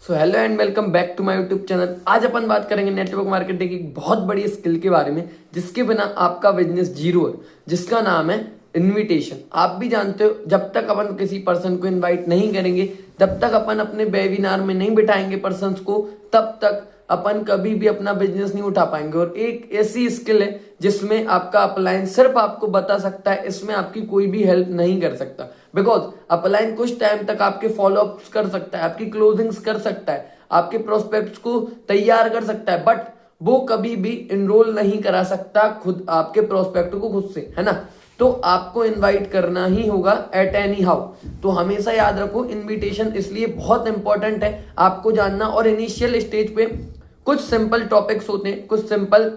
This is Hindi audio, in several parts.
So hello and welcome back to my YouTube channel. आज अपन बात करेंगे नेटवर्क मार्केटिंग की एक बहुत बड़ी स्किल के बारे में जिसके बिना आपका बिजनेस जीरो है, जिसका नाम है इनविटेशन। आप भी जानते हो, जब तक अपन किसी पर्सन को इनवाइट नहीं करेंगे, जब तक अपन अपने वेबिनार में नहीं बिठाएंगे पर्सन्स को, तब तक अपन कभी भी अपना बिजनेस नहीं उठा पाएंगे। और एक ऐसी स्किल है जिसमें आपका अपलाइन सिर्फ आपको बता सकता है, इसमें आपकी कोई भी हेल्प नहीं कर सकता। बिकॉज अपलाइन कुछ टाइम तक आपके फॉलोअप्स कर सकता है, आपकी क्लोजिंग्स कर सकता है, आपके प्रोस्पेक्ट्स को तैयार कर सकता है, बट वो कभी भी इनरोल नहीं करा सकता खुद आपके प्रोस्पेक्ट को खुद से, है ना। तो आपको इनवाइट करना ही होगा एट एनी हाउ। तो हमेशा याद रखो, इनविटेशन इसलिए बहुत इंपॉर्टेंट है आपको जानना। और इनिशियल स्टेज पे कुछ सिंपल टॉपिक्स होते हैं, कुछ सिंपल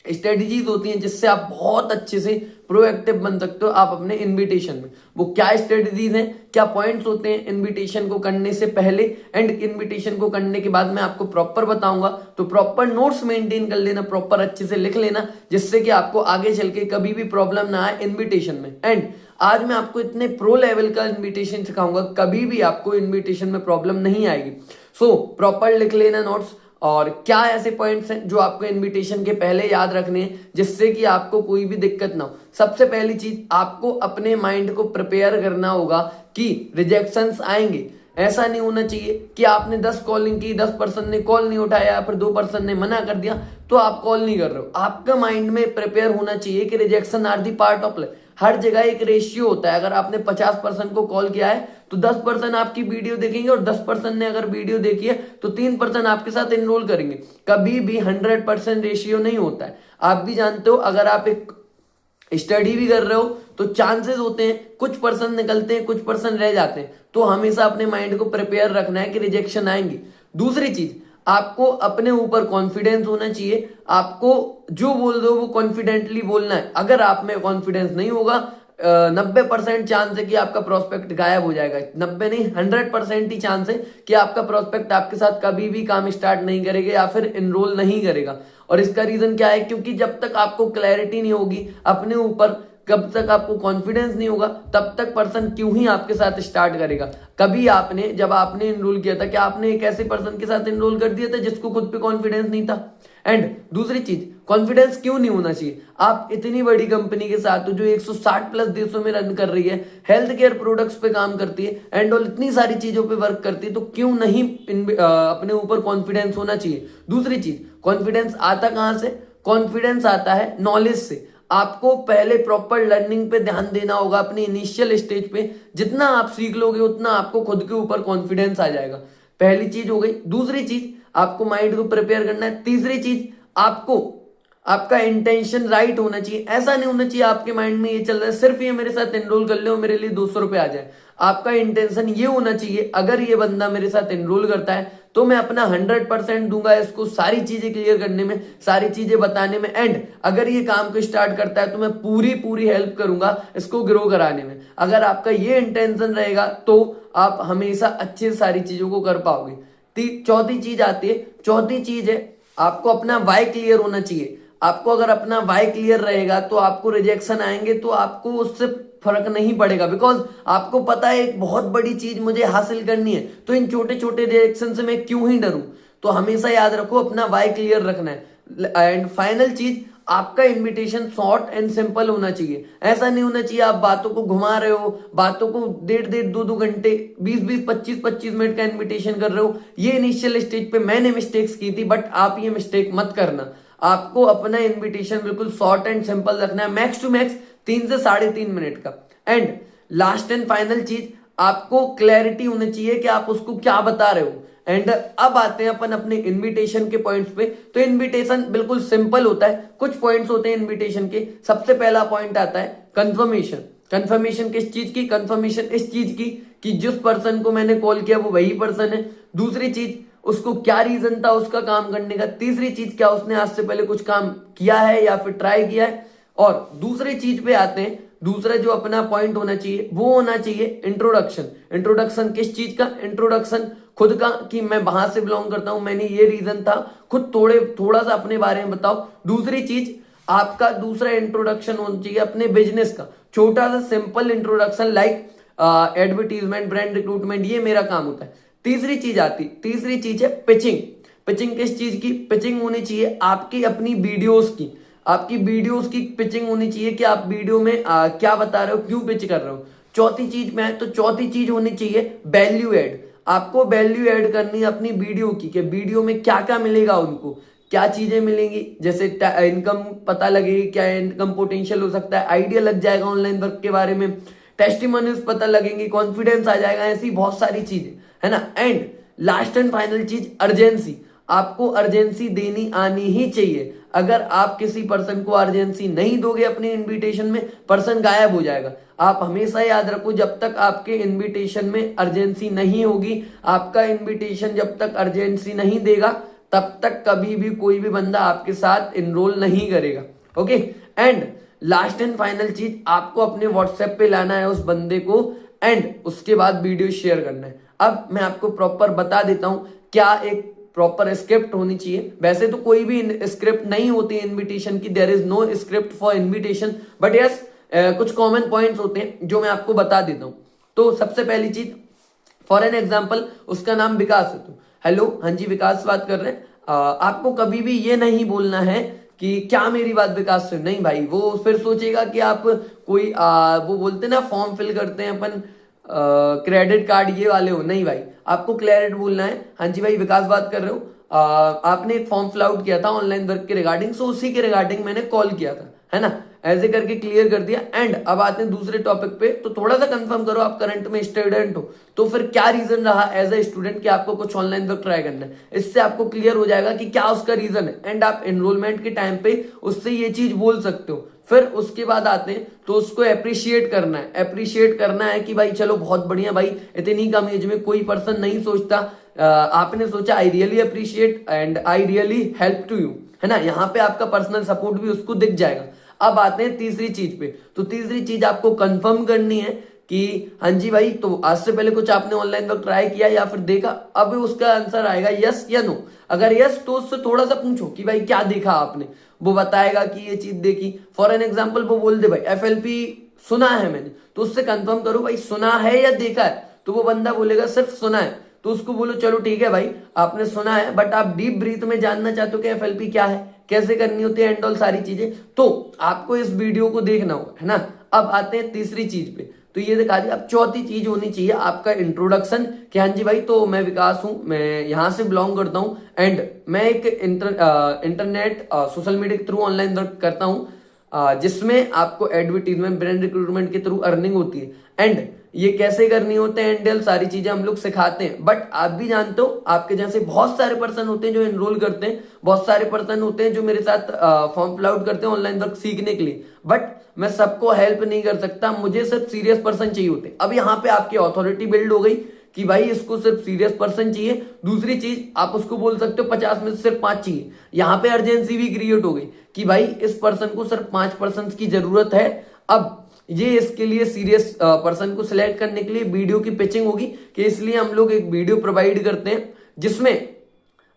स्ट्रेटजीज होती हैं जिससे आप बहुत अच्छे से प्रोएक्टिव बन सकते हो आप अपने इनविटेशन में। वो क्या स्ट्रेटजीज हैं, क्या पॉइंट्स होते हैं इनविटेशन को करने से पहले एंड इनविटेशन को करने के बाद, मैं आपको प्रॉपर बताऊंगा। तो प्रॉपर नोट्स मेंटेन कर लेना, प्रॉपर अच्छे से लिख लेना, जिससे कि आपको आगे चल के कभी भी प्रॉब्लम ना आए इनविटेशन में। एंड आज मैं आपको इतने प्रो लेवल का इनविटेशन सिखाऊंगा, कभी भी आपको इनविटेशन में प्रॉब्लम नहीं आएगी। सो प्रॉपर लिख लेना नोट्स। और क्या ऐसे पॉइंट्स हैं जो आपको इनविटेशन के पहले याद रखने हैं जिससे कि आपको कोई भी दिक्कत ना हो। सबसे पहली चीज, आपको अपने माइंड को प्रिपेयर करना होगा कि रिजेक्शंस आएंगे। ऐसा नहीं होना चाहिए कि आपने 10 कॉलिंग की, 10 पर्सन ने कॉल नहीं उठाया, फिर 2 पर्सन ने मना कर दिया तो आप कॉल नहीं कर रहे हो। आपका माइंड में प्रिपेयर होना चाहिए कि rejection are the part of life. हर जगह एक रेशियो होता है। अगर आपने 50% को कॉल किया है तो 10% आपकी वीडियो देखेंगे, और 10% ने अगर वीडियो देखी है तो 3% आपके साथ एनरोल करेंगे। कभी भी 100% रेशियो नहीं होता है। आप भी जानते हो, अगर आप एक स्टडी भी कर रहे हो तो चांसेस होते हैं कुछ पर्सन निकलते हैं, कुछ पर्सन रह जाते हैं। तो हमेशा अपने माइंड को प्रिपेयर रखना है कि रिजेक्शन आएंगी। दूसरी चीज, आपको अपने ऊपर कॉन्फिडेंस होना चाहिए। आपको जो बोल दो वो कॉन्फिडेंटली बोलना है। अगर आप में कॉन्फिडेंस नहीं होगा, 90% चांस है कि आपका प्रोस्पेक्ट गायब हो जाएगा। 90 नहीं, 100% ही चांस है कि आपका प्रोस्पेक्ट आपके साथ कभी भी काम स्टार्ट नहीं करेगा या फिर एनरोल नहीं करेगा। और इसका रीजन क्या है? क्योंकि जब तक आपको क्लैरिटी नहीं होगी अपने ऊपर, कब तक आपको कॉन्फिडेंस नहीं होगा, तब तक पर्सन क्यों ही आपके साथ स्टार्ट करेगा। कभी आपने, जब आपने एनरोल किया था, क्या आपने एक ऐसे पर्सन के साथ एनरोल कर दिया था जिसको खुद पे कॉन्फिडेंस नहीं था? एंड दूसरी चीज, कॉन्फिडेंस क्यों नहीं होना चाहिए? आप इतनी बड़ी कंपनी के साथ हो जो 160 प्लस देशों में रन कर रही है, हेल्थ केयर प्रोडक्ट्स पे काम करती है एंड और इतनी सारी चीजों पे वर्क करती है, तो क्यों नहीं अपने ऊपर कॉन्फिडेंस होना चाहिए? दूसरी चीज, कॉन्फिडेंस आता कहां से? कॉन्फिडेंस आता है नॉलेज से। आपको पहले प्रॉपर लर्निंग पे ध्यान देना होगा अपनी इनिशियल स्टेज पे। जितना आप सीख लोगे उतना आपको खुद के ऊपर कॉन्फिडेंस आ जाएगा। पहली चीज हो गई। दूसरी चीज, आपको माइंड को प्रिपेयर करना है। तीसरी चीज, आपको आपका इंटेंशन राइट होना चाहिए। ऐसा नहीं होना चाहिए आपके माइंड में ये चल रहा है सिर्फ ये मेरे साथ एनरोल कर ले और मेरे लिए 200 रुपए आ जाए। आपका इंटेंशन ये होना चाहिए, अगर ये बंदा मेरे साथ एनरोल करता है तो मैं अपना 100% दूंगा इसको सारी चीजें क्लियर करने में, सारी चीजें बताने में। एंड अगर ये काम को स्टार्ट करता है तो मैं पूरी हेल्प करूंगा इसको ग्रो कराने में। अगर आपका ये इंटेंशन रहेगा तो आप हमेशा अच्छे सारी चीजों को कर पाओगे। चौथी चीज आती है। चौथी चीज है, आपको अपना वाई क्लियर होना चाहिए। आपको अगर अपना वाई क्लियर रहेगा तो आपको रिजेक्शन आएंगे तो आपको उससे फर्क नहीं पड़ेगा। बिकॉज आपको पता है एक बहुत बड़ी चीज मुझे हासिल करनी है, तो इन छोटे छोटे रिजेक्शन से मैं क्यों ही डरूं। तो हमेशा याद रखो अपना वाई क्लियर रखना है। एंड फाइनल चीज, आपका इनविटेशन शॉर्ट एंड सिंपल होना चाहिए। ऐसा नहीं होना चाहिए आप बातों को घुमा रहे हो, बातों को 1.5 2 घंटे, 20 25 मिनट का इनविटेशन कर रहे हो। ये इनिशियल स्टेज पे मैंने मिस्टेक्स की थी, बट आप ये मिस्टेक मत करना। आपको अपना इनविटेशन बिल्कुल शॉर्ट एंड सिंपल रखना है, मैक्स टू मैक्स 3 से 3.5 मिनट का। एंड लास्ट एंड फाइनल चीज, आपको क्लैरिटी होनी चाहिए कि आप उसको क्या बता रहे हो। एंड अब आते हैं अपन अपने इनविटेशन के पॉइंट्स पे। तो इनविटेशन बिल्कुल सिंपल होता है। कुछ पॉइंट्स होते हैं इनविटेशन के। सबसे पहला पॉइंट आता है कंफर्मेशन। कंफर्मेशन किस चीज की? कंफर्मेशन इस चीज की कि जिस पर्सन को मैंने कॉल किया वो वही पर्सन है। दूसरी चीज, उसको क्या रीजन था उसका काम करने का। तीसरी चीज, क्या उसने आज से पहले कुछ काम किया है या फिर ट्राई किया है। और दूसरी चीज पे आते हैं। दूसरा जो अपना पॉइंट होना चाहिए वो होना चाहिए इंट्रोडक्शन। इंट्रोडक्शन किस चीज का? इंट्रोडक्शन खुद का, कि मैं वहां से बिलोंग करता हूं, मैंने ये रीजन था, खुद थोड़ा सा अपने बारे में बताओ। दूसरी चीज, आपका दूसरा इंट्रोडक्शन होना चाहिए अपने बिजनेस का। छोटा सा simple introduction, like advertisement, brand recruitment, ये मेरा काम होता है। तीसरी चीज है पिचिंग। पिचिंग किस चीज की? पिचिंग होनी चाहिए आपकी अपनी वीडियोस की, आपकी वीडियोस की पिचिंग होनी चाहिए कि आप वीडियो में क्या बता रहे हो, क्यों पिच कर रहे हो। चौथी चीज में है तो चौथी चीज होनी चाहिए वैल्यू एड। आपको वैल्यू ऐड करनी है अपनी वीडियो की, कि वीडियो में क्या क्या मिलेगा, उनको क्या चीजें मिलेंगी, जैसे इनकम पता लगेगी, क्या इनकम पोटेंशियल हो सकता है, आइडिया लग जाएगा ऑनलाइन वर्क के बारे में, टेस्टिमोनियल्स पता लगेंगे, कॉन्फिडेंस आ जाएगा, ऐसी बहुत सारी चीजें है ना। एंड लास्ट एंड फाइनल चीज अर्जेंसी। आपको अर्जेंसी देनी आनी ही चाहिए। अगर आप किसी पर्सन को अर्जेंसी नहीं दोगे अपने इनविटेशन में, पर्सन गायब हो जाएगा। आप हमेशा याद रखो, जब तक आपके इनविटेशन में अर्जेंसी नहीं होगी, आपका इनविटेशन जब तक अर्जेंसी नहीं देगा, तब तक कभी भी कोई भी बंदा आपके साथ इनरोल नहीं करेगा। Okay. And last and final चीज, आपको अपने व्हाट्सएप पे लाना है उस बंदे को, एंड उसके बाद वीडियो शेयर करना है। अब मैं आपको प्रॉपर बता देता हूं क्या एक प्रॉपर स्क्रिप्ट होनी चाहिए। वैसे तो कोई भी स्क्रिप्ट नहीं होती है इनविटेशन की, there is no script for invitation, but yes कुछ कॉमन पॉइंट्स होते हैं जो मैं आपको बता देता हूं। तो सबसे पहली चीज, फॉर एन एग्जाम्पल, उसका नाम विकास है, तो हेलो, हाँ जी विकास बात कर रहे हैं। आपको कभी भी ये नहीं बोलना है कि क्या मेरी बात विकास से, नहीं भाई, वो फिर सोचेगा कि आप कोई वो बोलते ना फॉर्म फिल करते हैं अपन, क्रेडिट कार्ड ये वाले हो, नहीं भाई, आपको क्लियर बोलना है, हाँ जी भाई विकास बात कर रहे हो, आपने एक फॉर्म फिल आउट किया था ऑनलाइन वर्क के रिगार्डिंग, सो उसी के रिगार्डिंग मैंने कॉल किया था, है ना, ऐसे करके क्लियर कर दिया। एंड अब आते हैं दूसरे टॉपिक पे, तो थोड़ा सा कंफर्म करो आप करंट में स्टूडेंट हो, तो फिर क्या रीजन रहा एज ए स्टूडेंट कि आपको कुछ ऑनलाइन वर्क ट्राई करना है। इससे आपको क्लियर हो जाएगा कि क्या उसका रीजन है, एंड आप एनरोलमेंट के टाइम पे उससे ये चीज बोल सकते हो। फिर उसके बाद आते हैं तो उसको अप्रिशिएट करना है। अप्रिशिएट करना है कि भाई चलो बहुत बढ़िया भाई, इतनी कम एज में कोई पर्सन नहीं सोचता, आपने सोचा I really appreciate and I really help to you, है ना, यहाँ पे आपका पर्सनल सपोर्ट भी उसको दिख जाएगा। अब आते हैं तीसरी चीज पे, तो तीसरी चीज आपको कंफर्म करनी है कि हाँ जी भाई, तो आज से पहले कुछ आपने ऑनलाइन वर्क ट्राई किया या फिर देखा। अब उसका आंसर आएगा यस या नो। अगर यस तो उससे थोड़ा सा पूछो कि भाई क्या देखा आपने, वो बताएगा कि ये चीज देखी। फॉर एन एग्जांपल वो बोल दे भाई एफएलपी सुना है मैंने, तो उससे कंफर्म करो भाई सुना है या देखा है। तो वो बंदा बोलेगा सिर्फ सुना है, तो उसको बोलो चलो ठीक है भाई आपने सुना है, बट आप डीप ब्रीथ में जानना चाहते हो कि एफएलपी क्या है, कैसे करनी होती है एंड ऑल सारी चीजें, तो आपको इस वीडियो को देखना होगा, है ना। अब आते हैं तीसरी चीज पे, तो ये दिखा दिया। अब चौथी चीज होनी चाहिए आपका इंट्रोडक्शन, कि हाँ जी भाई तो मैं विकास हूं, मैं यहाँ से बिलोंग करता हूँ, एंड मैं एक इंटरनेट सोशल मीडिया के थ्रू ऑनलाइन वर्क करता हूँ, जिसमें आपको एडवर्टीजमेंट ब्रांड रिक्रूटमेंट के थ्रू अर्निंग होती है, एंड ये कैसे करनी होते हैं एंड सारी चीजें हम लोग सिखाते हैं। बट आप भी जानते हो आपके जैसे बहुत सारे पर्सन होते हैं जो एनरोल करते हैं, बहुत सारे पर्सन होते हैं जो मेरे साथ फॉर्म फिल आउट करते हैं ऑनलाइन वर्क सीखने के लिए, बट मैं सबको हेल्प नहीं कर सकता, मुझे सिर्फ सीरियस पर्सन चाहिए होते हैं। अब यहाँ पे आपकी अथॉरिटी बिल्ड हो गई कि भाई इसको सिर्फ सीरियस पर्सन चाहिए। दूसरी चीज आप उसको बोल सकते हो 50 में से सिर्फ 5 चाहिए। यहाँ पे अर्जेंसी भी क्रिएट हो गई कि भाई इस पर्सन को सिर्फ 5 पर्सन की जरूरत है। अब ये इसके लिए सीरियस पर्सन को सिलेक्ट करने के लिए वीडियो की पिचिंग होगी, कि इसलिए हम लोग एक वीडियो प्रोवाइड करते हैं जिसमें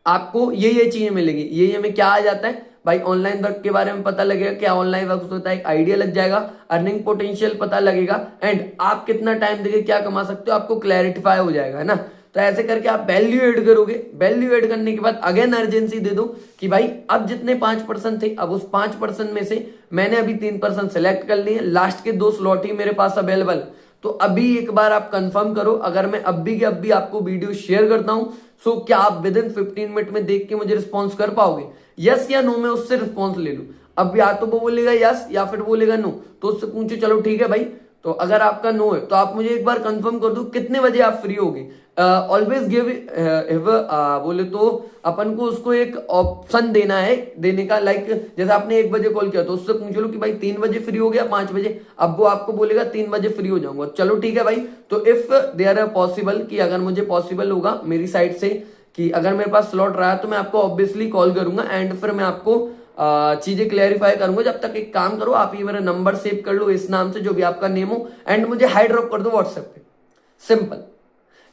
आपको ये चीजें मिलेगी। ये में क्या आ जाता है भाई, ऑनलाइन वर्क के बारे में पता लगेगा, क्या ऑनलाइन वर्क होता है, एक आइडिया लग जाएगा, अर्निंग पोटेंशियल पता लगेगा, एंड आप कितना टाइम देके क्या कमा सकते हो आपको क्लैरिफाई हो जाएगा, है ना। तो ऐसे करके आप वैल्यू एड करोगे। वैल्यू एड करने के बाद अगेन अर्जेंसी दे दो कि भाई अब जितने 5% थे, अब उस 5% में से मैंने अभी 3% सेलेक्ट कर लिए, लास्ट के 2 स्लॉट ही मेरे पास अवेलेबल। तो अभी एक बार आप कंफर्म करो, अगर मैं अभी के अभी आपको वीडियो शेयर करता हूं, सो क्या आप विद इन 15 मिनट में देख के मुझे रिस्पॉन्स कर पाओगे, यस या नो, में उससे रिस्पॉन्स ले लूं। अब या तो वो बोलेगा यस या फिर बोलेगा नो, तो उससे पूछो चलो ठीक है भाई, तो अगर आपका नो है तो आप मुझे एक बार कंफर्म कर दो कितने बजे आप फ्री होगे। ऑलवेज गिव बोले तो अपन को उसको एक ऑप्शन देना है, देने का, लाइक जैसे आपने 1 बजे कॉल किया तो उससे पूछ लो कि भाई 3 बजे फ्री हो गया, 5 बजे, अब वो आपको बोलेगा 3 बजे फ्री हो जाऊंगा, चलो ठीक है भाई। तो इफ देयर आर पॉसिबल, कि अगर मुझे पॉसिबल होगा मेरी साइड से कि अगर मेरे पास स्लॉट रहा तो मैं आपको ऑब्वियसली कॉल करूंगा, एंड फिर मैं आपको चीजें क्लैरिफाई करूंगा। जब तक एक काम करो, आप ये मेरा नंबर सेव कर लो इस नाम से, जो भी आपका नेम हो, एंड मुझे हाई ड्रॉप कर दो व्हाट्सएप पे। सिंपल,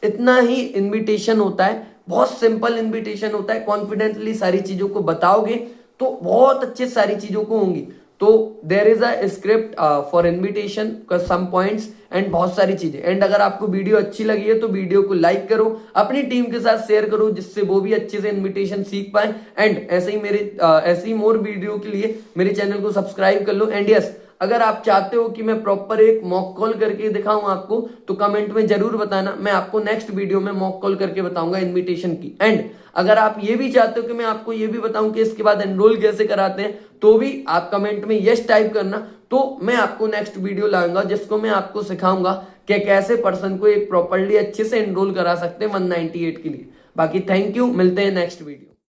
इतना ही इनविटेशन होता है, बहुत सिंपल इनविटेशन होता है। कॉन्फिडेंटली सारी चीजों को बताओगे तो बहुत अच्छे सारी चीजों को होंगी। तो there is a script for invitation some points and बहुत सारी चीजें। एंड अगर आपको वीडियो अच्छी लगी है तो वीडियो को लाइक करो, अपनी टीम के साथ शेयर करो, जिससे वो भी अच्छे से इन्विटेशन सीख पाए। एंड ऐसे ही मोर वीडियो के लिए मेरे चैनल को सब्सक्राइब कर लो। एंड यस, अगर आप चाहते हो कि मैं प्रॉपर एक मॉक कॉल करके दिखाऊं आपको, तो कमेंट में जरूर बताना, मैं आपको नेक्स्ट वीडियो में मॉक कॉल करके बताऊंगा इनविटेशन की। एंड अगर आप ये भी चाहते हो कि मैं आपको ये भी बताऊं कि इसके बाद एनरोल कैसे कराते हैं, तो भी आप कमेंट में यस टाइप करना, तो मैं आपको नेक्स्ट वीडियो लाऊंगा जिसको मैं आपको सिखाऊंगा कि कैसे पर्सन को एक प्रॉपरली अच्छे से एनरोल करा सकते हैं 198 के लिए। बाकी थैंक यू, मिलते हैं नेक्स्ट वीडियो।